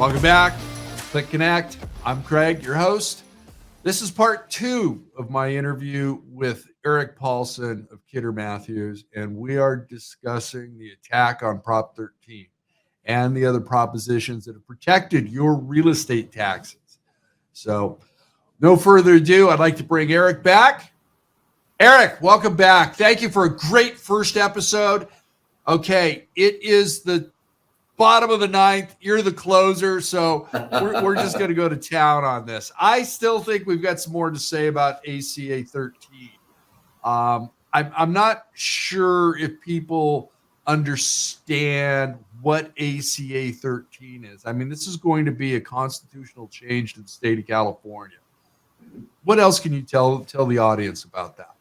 Welcome back. CLIC Connect. I'm Craig, your host. This is part 2 of my interview with Eric Paulsen of Kidder Mathews, and we are discussing the attack on Prop 13 and the other propositions that have protected your real estate taxes. So, no further ado, I'd like to bring Eric back. Eric, welcome back. Thank you for a great first episode. Okay, it is the bottom of the ninth. You're the closer, so we're just going to go to town on this. I still think we've got some more to say about ACA 13. I'm not sure if people understand what ACA 13 is. I mean, this is going to be a constitutional change to the state of California. What else can you tell the audience about that?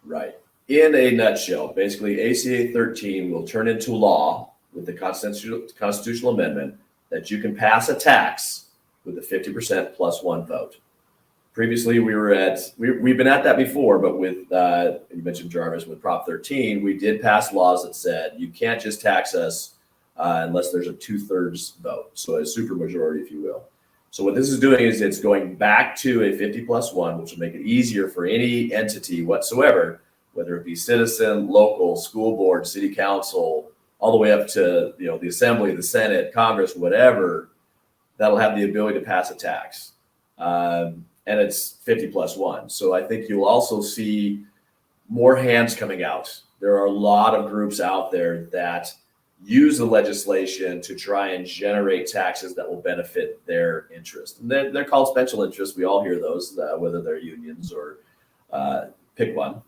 Right. In a nutshell, basically, ACA 13 will turn into law with the constitutional amendment that you can pass a tax with a 50% plus one vote. Previously, we've been at that before, but with, you mentioned Jarvis, with Prop 13, we did pass laws that said you can't just tax us unless there's a 2/3 vote, so a supermajority, if you will. So what this is doing is it's going back to a 50 plus one, which will make it easier for any entity whatsoever, whether it be citizen, local, school board, city council, all the way up to the Assembly, the Senate, Congress, whatever, that'll have the ability to pass a tax. And it's 50 plus one. So I think you'll also see more hands coming out. There are a lot of groups out there that use the legislation to try and generate taxes that will benefit their interest. And they're called special interests. We all hear those, whether they're unions or pick one.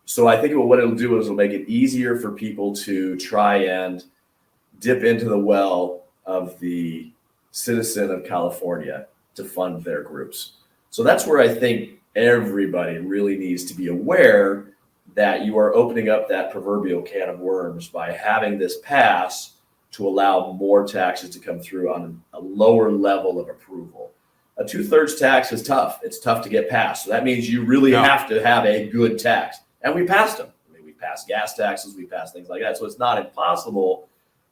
So I think what it'll do is it'll make it easier for people to try and dip into the well of the citizen of California to fund their groups. So that's where I think everybody really needs to be aware that you are opening up that proverbial can of worms by having this pass to allow more taxes to come through on a lower level of approval. A 2/3 tax is tough. It's tough to get passed. So that means you really have to have a good tax. And we passed them. I mean, we passed gas taxes, we passed things like that. So it's not impossible,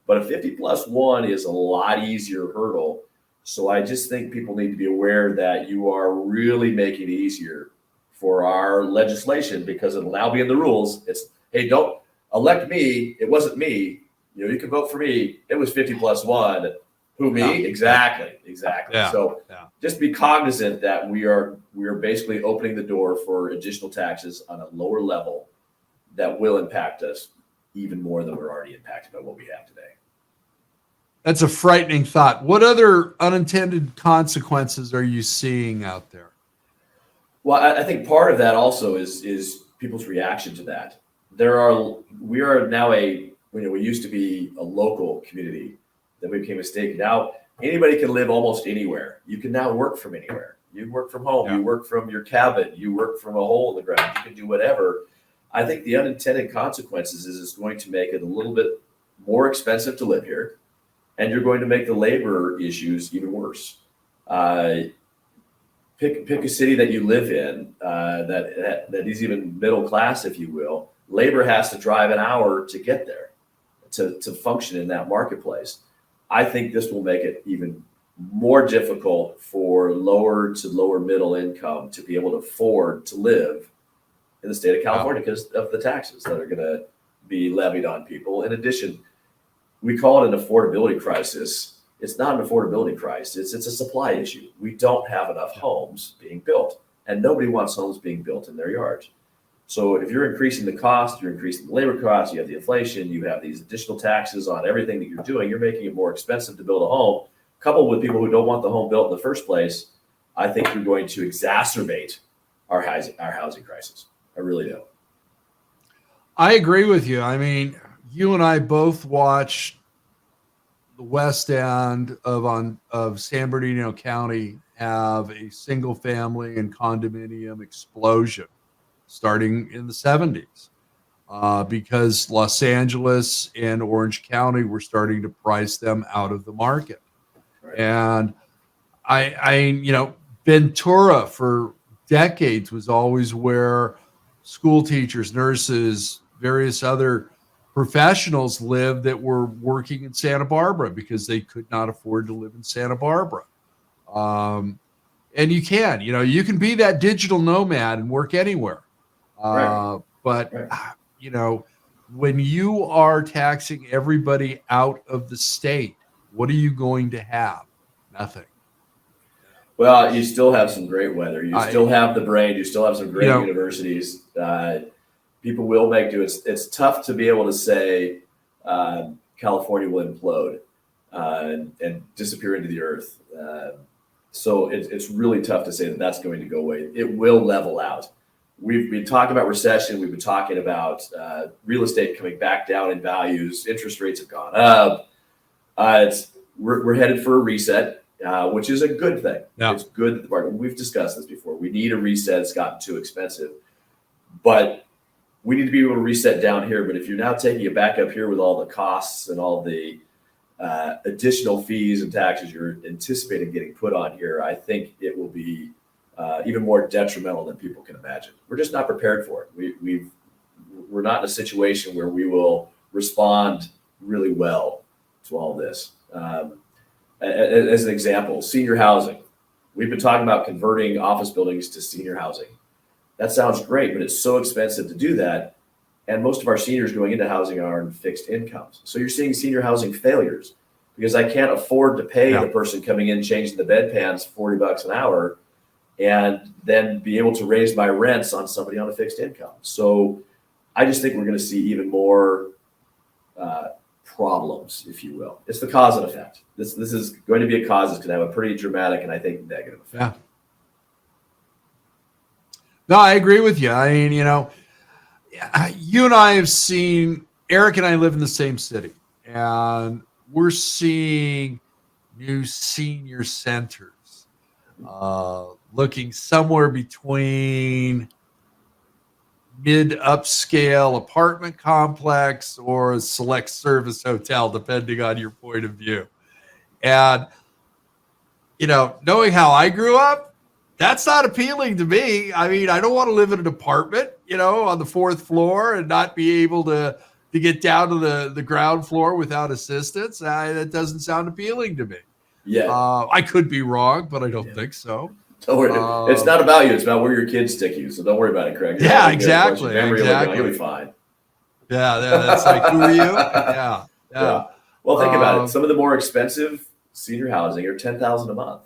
but a 50 plus one is a lot easier hurdle. So I just think people need to be aware that you are really making it easier for our legislation, because it'll now be in the rules. It's, hey, don't elect me. It wasn't me. You can vote for me. It was 50 plus one. Who, me? Yeah. Exactly. Yeah. So just be cognizant that we are basically opening the door for additional taxes on a lower level that will impact us even more than we're already impacted by what we have today. That's a frightening thought. What other unintended consequences are you seeing out there? Well, I think part of that also is people's reaction to that. We are now we used to be a local community, then we became a state. Now anybody can live almost anywhere. You can now work from anywhere. You work from home, you work from your cabin, you work from a hole in the ground, you can do whatever. I think the unintended consequences is it's going to make it a little bit more expensive to live here, and you're going to make the labor issues even worse. Pick a city that you live in that is even middle class, if you will. Labor has to drive an hour to get there to function in that marketplace. I think this will make it even more difficult for lower to lower middle income to be able to afford to live in the state of California because of the taxes that are going to be levied on people. In addition, we call it an affordability crisis. It's not an affordability crisis. It's a supply issue. We don't have enough homes being built, and nobody wants homes being built in their yards. So if you're increasing the cost, you're increasing the labor costs, you have the inflation, you have these additional taxes on everything that you're doing, you're making it more expensive to build a home, coupled with people who don't want the home built in the first place. I think you're going to exacerbate our housing crisis. I really do. I agree with you. I mean, you and I both watched the west end of San Bernardino County have a single family and condominium explosion starting in the 70s because Los Angeles and Orange County were starting to price them out of the market. Right. And I Ventura for decades was always where school teachers, nurses, various other professionals live that were working in Santa Barbara because they could not afford to live in Santa Barbara. And you can be that digital nomad and work anywhere. Right. But, Right. when you are taxing everybody out of the state, what are you going to have? Nothing. Well, you still have some great weather. You still have the brain. You still have some great universities. People will make do. It's tough to be able to say California will implode and disappear into the earth. So it's really tough to say that that's going to go away. It will level out. We've been talking about recession. We've been talking about real estate coming back down in values. Interest rates have gone up. We're headed for a reset, which is a good thing. Yeah. It's good that the market. We've discussed this before. We need a reset. It's gotten too expensive, but we need to be able to reset down here. But if you're now taking it back up here with all the costs and all the additional fees and taxes you're anticipating getting put on here, I think it will be even more detrimental than people can imagine. We're just not prepared for it. We're not in a situation where we will respond really well to all this. As an example, senior housing. We've been talking about converting office buildings to senior housing. That sounds great, but it's so expensive to do that. And most of our seniors going into housing are in fixed incomes. So you're seeing senior housing failures because I can't afford to pay the person coming in, changing the bedpans $40 an hour, and then be able to raise my rents on somebody on a fixed income. So I just think we're going to see even more problems, if you will. It's the cause and effect. This is going to be a cause that's going to have a pretty dramatic and I think negative effect. Yeah. No, I agree with you. I mean, you and I have seen, Eric and I live in the same city, and we're seeing new senior centers looking somewhere between mid-upscale apartment complex or a select service hotel, depending on your point of view. And, knowing how I grew up, that's not appealing to me. I mean, I don't want to live in an apartment, on the fourth floor and not be able to get down to the ground floor without assistance. That doesn't sound appealing to me. Yeah. I could be wrong, but I don't think so. Don't worry. It's not about you. It's about where your kids stick you. So don't worry about it, Craig. Exactly. You'll be fine. Yeah. That's like, who are you? Yeah. Well, think about it. Some of the more expensive senior housing are $10,000 a month.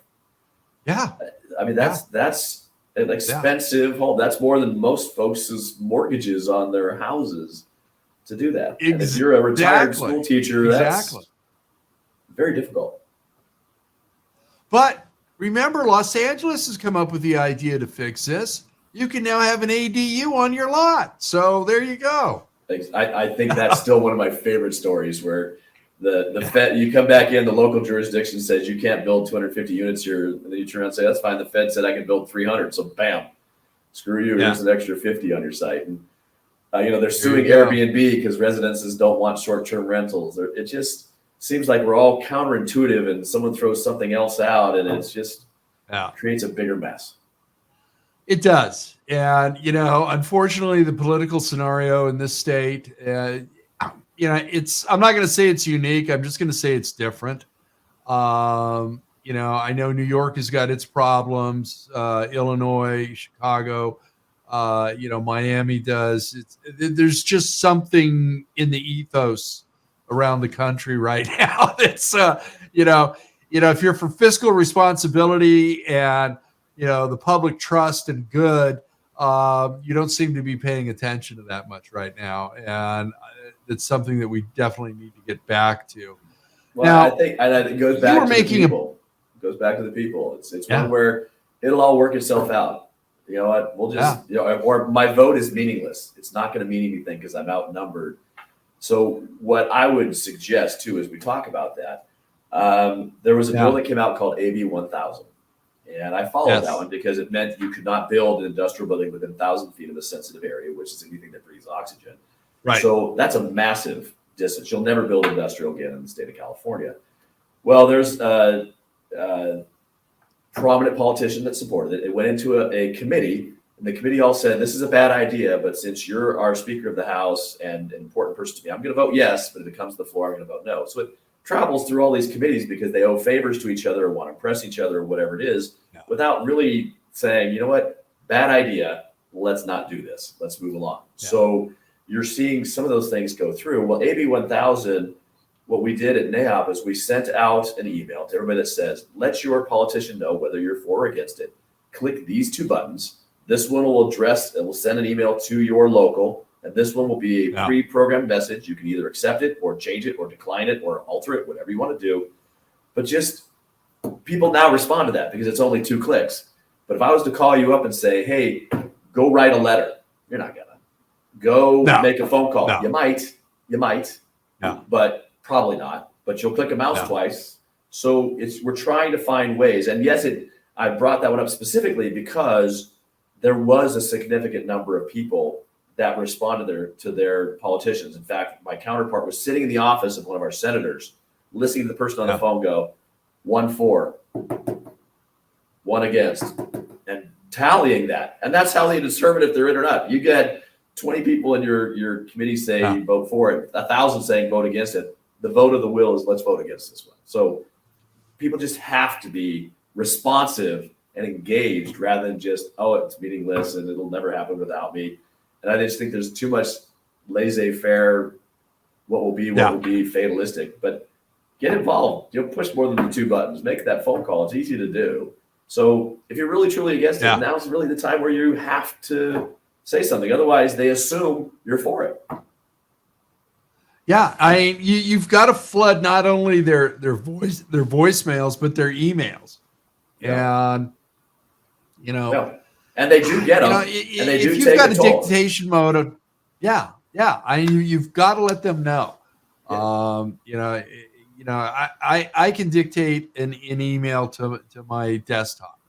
Yeah. I mean, that's an expensive home. That's more than most folks' mortgages on their houses to do that. And if you're a retired school teacher, that's very difficult. But remember, Los Angeles has come up with the idea to fix this. You can now have an ADU on your lot. So there you go. I think that's still one of my favorite stories where the Fed, you come back in, the local jurisdiction says you can't build 250 units here. And then you turn around and say, that's fine. The Fed said I can build 300. So bam, screw you. Here's an extra 50 on your site. And, they're suing Airbnb because residences don't want short-term rentals. It just seems like we're all counterintuitive and someone throws something else out and it's just creates a bigger mess. It does. And, unfortunately, the political scenario in this state, I'm not going to say it's unique. I'm just going to say it's different. I know New York has got its problems, Illinois, Chicago, Miami does. There's just something in the ethos around the country right now. That's, if you're for fiscal responsibility and, the public trust and good, you don't seem to be paying attention to that much right now. And it's something that we definitely need to get back to. Well, now, I think it goes back to the people. It goes back to the people. It's one where it'll all work itself out. You know what? We'll just, or my vote is meaningless. It's not going to mean anything because I'm outnumbered. So what I would suggest too, as we talk about that, there was a bill that came out called AB 1000. And I followed that one because it meant you could not build an industrial building within 1,000 feet of a sensitive area, which is anything that breathes oxygen. Right. So that's a massive distance. You'll never build industrial again in the state of California. Well, there's a prominent politician that supported it. It went into a committee And the committee all said, this is a bad idea, but since you're our Speaker of the House and an important person to me, I'm going to vote yes, but if it comes to the floor, I'm going to vote no. So it travels through all these committees because they owe favors to each other or want to impress each other or whatever it is, without really saying, you know what, bad idea, let's not do this. Let's move along. Yeah. So you're seeing some of those things go through. Well, AB 1000, what we did at NAOP is we sent out an email to everybody that says, let your politician know whether you're for or against it. Click these two buttons. This one will address, it will send an email to your local, and this one will be a pre-programmed message. You can either accept it or change it or decline it or alter it, whatever you want to do. But just people now respond to that because it's only 2 clicks. But if I was to call you up and say, hey, go write a letter, you're not gonna. Go make a phone call. You might, but probably not. But you'll click a mouse twice. So we're trying to find ways. And yes, I brought that one up specifically because there was a significant number of people that responded to their politicians. In fact, my counterpart was sitting in the office of one of our senators, listening to the person on the phone go, 1 for, 1 against, and tallying that. And that's how they determine if they're in or not. You get 20 people in your committee say vote for it, 1,000 saying vote against it. The vote of the will is let's vote against this one. So people just have to be responsive and engaged rather than just, oh, it's meaningless and it'll never happen without me. And I just think there's too much laissez-faire, what will be fatalistic. But get involved. You'll push more than the 2 buttons. Make that phone call. It's easy to do. So if you're really truly against it, now's really the time where you have to say something. Otherwise, they assume you're for it. Yeah, I mean, you've got to flood not only their voicemails, but their emails. And and they do get them. And they do if you've take got a a toll. dictation mode, you've got to let them know. I can dictate an email to my desktop.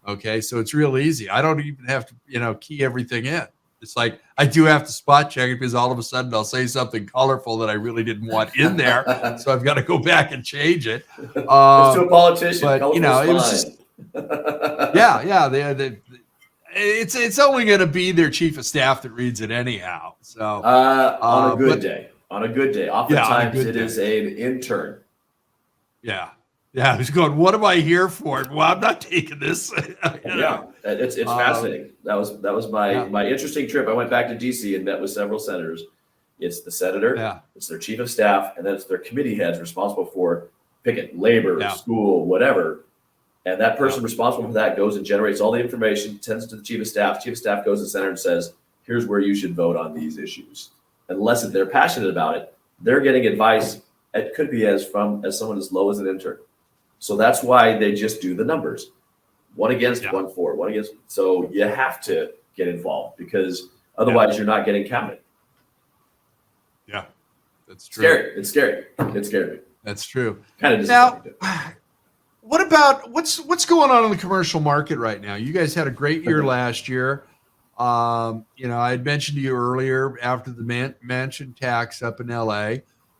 Okay, so it's real easy. I don't even have to, key everything in. It's like I do have to spot check it because all of a sudden I'll say something colorful that I really didn't want in there, so I've got to go back and change it. It's to a politician, but it was just, it's only going to be their chief of staff that reads it anyhow. So on a good day, oftentimes it is an intern. Yeah, who's going, what am I here for? Well, I'm not taking this. It's fascinating. That was my interesting trip. I went back to DC and met with several senators. It's the senator, it's their chief of staff, and then it's their committee heads responsible for picking labor, school, whatever. And that person responsible for that goes and generates all the information, sends it to the chief of staff. Chief of staff goes to the senator and says, here's where you should vote on these issues. Unless they're passionate about it, they're getting advice. It could be as someone as low as an intern. So that's why they just do the numbers. 1 against, 1 for, 1 against. So you have to get involved because otherwise you're not getting counted. Yeah, that's true. It's scary. It scared me. That's true. Kind of disappointing. Now, what about what's going on in the commercial market right now? You guys had a great year last year. I had mentioned to you earlier after the mansion tax up in LA,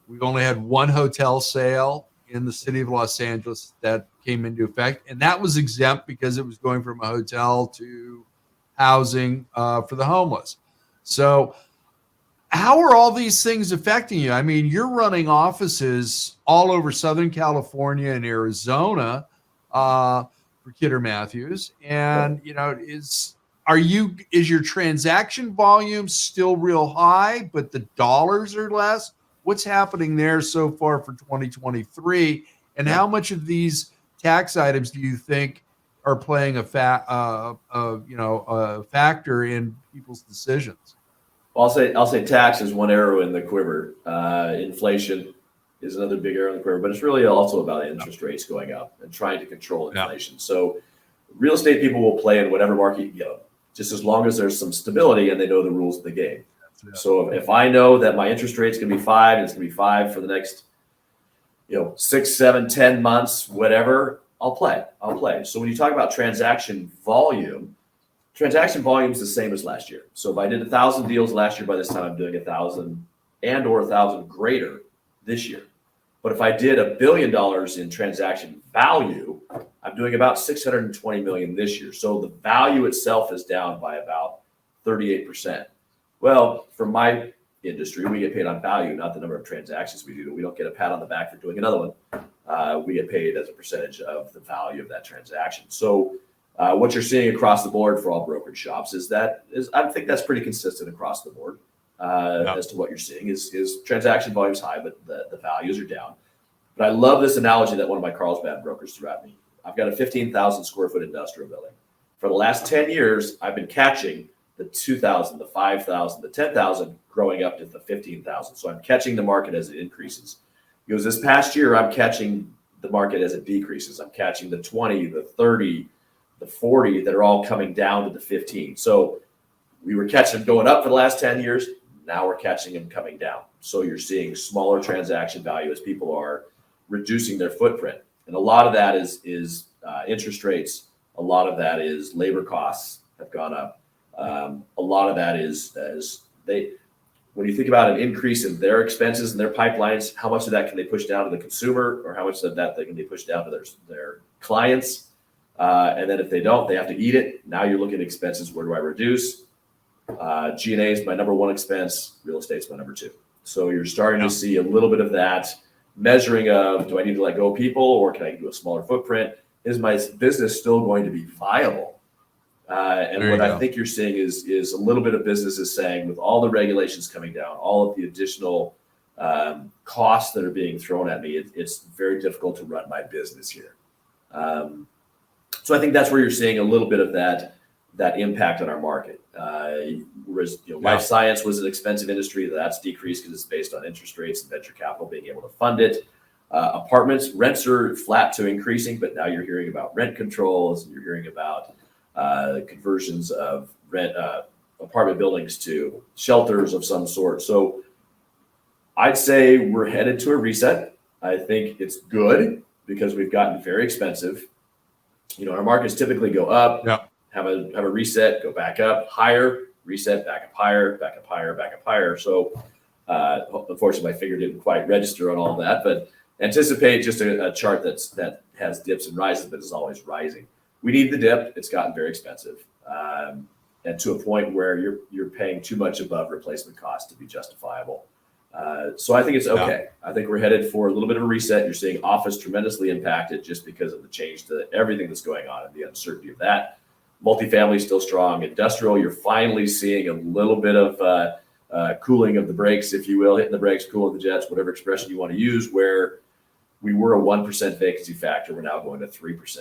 we've only had 1 hotel sale in the city of Los Angeles that came into effect. And that was exempt because it was going from a hotel to housing for the homeless. So how are all these things affecting you? I mean, you're running offices all over Southern California and Arizona for Kidder Mathews. And, is your transaction volume still real high, but the dollars are less? What's happening there so far for 2023, and how much of these tax items do you think are playing a factor in people's decisions? Well, I'll say tax is one arrow in the quiver. Inflation is another big arrow in the quiver, but it's really also about interest rates going up and trying to control inflation. So real estate people will play in whatever market you go, just as long as there's some stability and they know the rules of the game. So if I know that my interest rate's going to be 5, and it's going to be 5 for the next, 6, 7, 10 months, whatever, I'll play. So when you talk about transaction volume is the same as last year. So if I did 1,000 deals last year, by this time I'm doing 1,000 or 1,000 greater this year. But if I did $1 billion in transaction value, I'm doing about 620 million this year. So the value itself is down by about 38%. Well, for my industry, we get paid on value, not the number of transactions we do. We don't get a pat on the back for doing another one. We get paid as a percentage of the value of that transaction. So what you're seeing across the board for all brokerage shops I think that's pretty consistent across the board as to what you're seeing is transaction volume's high, but the values are down. But I love this analogy that one of my Carlsbad brokers threw at me. I've got a 15,000 square foot industrial building. For the last 10 years, I've been catching the 2,000, the 5,000, the 10,000 growing up to the 15,000. So I'm catching the market as it increases. He goes, this past year, I'm catching the market as it decreases. I'm catching the 20, the 30, the 40 that are all coming down to the 15. So we were catching them going up for the last 10 years. Now we're catching them coming down. So you're seeing smaller transaction value as people are reducing their footprint. And a lot of that is interest rates. A lot of that is labor costs have gone up. A lot of that is when you think about an increase in their expenses and their pipelines, how much of that can they push down to the consumer, or how much of that can they push down to their clients? And then if they don't, they have to eat it. Now you're looking at expenses. Where do I reduce? G&A is my number one expense. Real estate's my number two. So you're starting to see a little bit of that measuring of, do I need to let go of people, or can I do a smaller footprint? Is my business still going to be viable? And what I think you're seeing is a little bit of businesses saying, with all the regulations coming down, all of the additional costs that are being thrown at me, it's very difficult to run my business here. So I think that's where you're seeing a little bit of that impact on our market. Whereas life science was an expensive industry, that's decreased because it's based on interest rates and venture capital being able to fund it. Apartments, rents are flat to increasing, but now you're hearing about rent controls, and you're hearing about conversions of apartment buildings to shelters of some sort. So I'd say we're headed to a reset. I think it's good because we've gotten very expensive. Our markets typically go up, have a reset, go back up, higher, reset, back up higher, back up higher, back up higher. So unfortunately, my finger didn't quite register on all that, but anticipate just a chart that has dips and rises, but is always rising. We need the dip. It's gotten very expensive, and to a point where you're paying too much above replacement cost to be justifiable. So I think it's okay. I think we're headed for a little bit of a reset. You're seeing office tremendously impacted just because of the change to everything that's going on and the uncertainty of that. Multifamily still strong. Industrial, you're finally seeing a little bit of cooling of the brakes, if you will, hitting the brakes, cooling the jets, whatever expression you want to use, where we were a 1% vacancy factor. We're now going to 3%.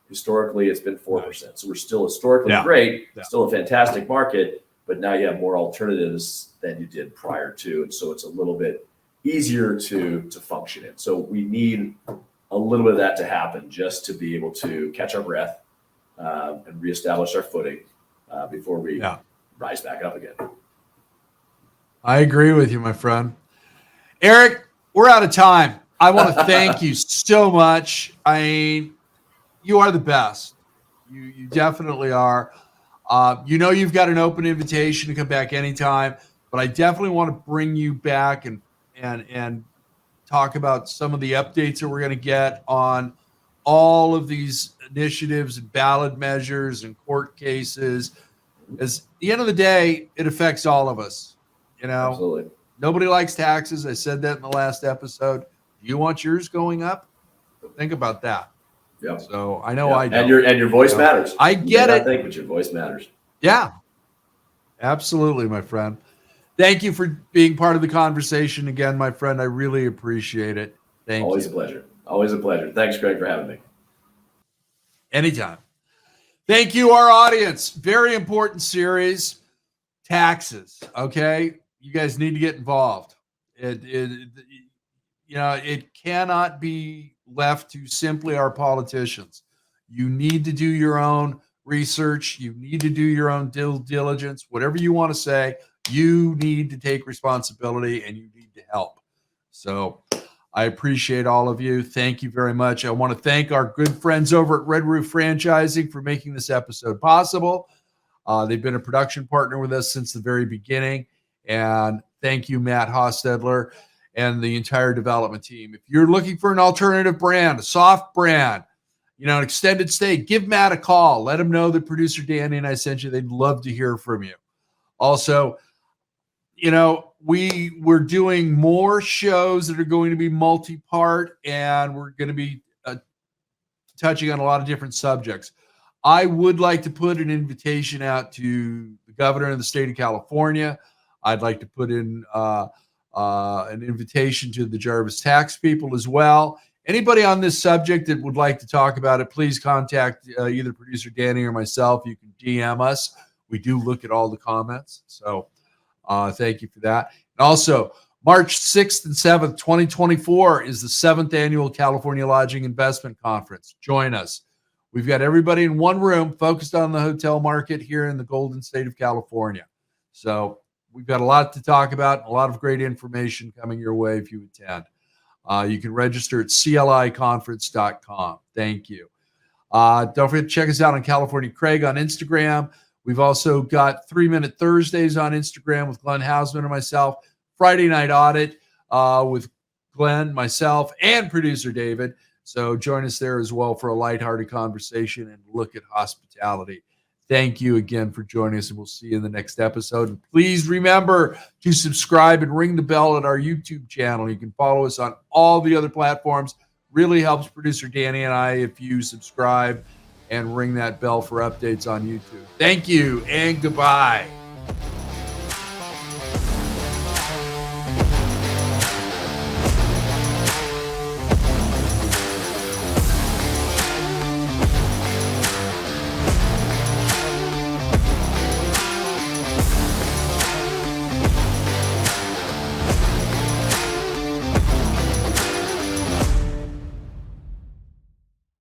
Historically, it's been 4%. So we're still historically great, still a fantastic market, but now you have more alternatives than you did prior to. And so it's a little bit easier to function in. So we need a little bit of that to happen just to be able to catch our breath and reestablish our footing before we rise back up again. I agree with you, my friend. Eric, we're out of time. I want to thank you so much. I mean, you are the best. You definitely are. You've got an open invitation to come back anytime, but I definitely want to bring you back and talk about some of the updates that we're going to get on all of these initiatives and ballot measures and court cases. As at the end of the day, it affects all of us. Absolutely. Nobody likes taxes. I said that in the last episode. Do you want yours going up? Think about that. Yeah. So I know I do. And your voice matters. I get it. But your voice matters. Yeah. Absolutely, my friend. Thank you for being part of the conversation again, my friend. I really appreciate it. Thank you. Always a pleasure. Always a pleasure. Thanks, Greg, for having me. Anytime. Thank you, our audience. Very important series. Taxes. Okay. You guys need to get involved. It cannot be left to simply our politicians. You need to do your own research. You need to do your own due diligence. Whatever you want to say, you need to take responsibility and you need to help. So I appreciate all of you. Thank you very much. I want to thank our good friends over at Red Roof Franchising for making this episode possible. They've been a production partner with us since the very beginning. And thank you, Matt Hostetler, and the entire development team. If you're looking for an alternative brand, a soft brand, an extended stay, give Matt a call. Let him know that producer Danny and I sent you. They'd love to hear from you. Also, we're doing more shows that are going to be multi-part, and we're going to be touching on a lot of different subjects. I would like to put an invitation out to the governor of the state of California. I'd like to put in an invitation to the Jarvis tax people as well. Anybody on this subject that would like to talk about it, please contact either producer Danny or myself. You can DM us. We do look at all the comments. So thank you for that. And also, March 6th and 7th, 2024 is the 7th annual California Lodging Investment Conference. Join us. We've got everybody in one room focused on the hotel market here in the Golden State of California. So we've got a lot to talk about, a lot of great information coming your way if you attend. You can register at cliconference.com. Thank you. Don't forget to check us out on California Craig on Instagram. We've also got 3 Minute Thursdays on Instagram with Glenn Hausman and myself. Friday Night Audit with Glenn, myself, and producer David. So join us there as well for a lighthearted conversation and look at hospitality. Thank you again for joining us, and we'll see you in the next episode. And please remember to subscribe and ring the bell at our YouTube channel. You can follow us on all the other platforms. Really helps producer Danny and I if you subscribe and ring that bell for updates on YouTube. Thank you and goodbye.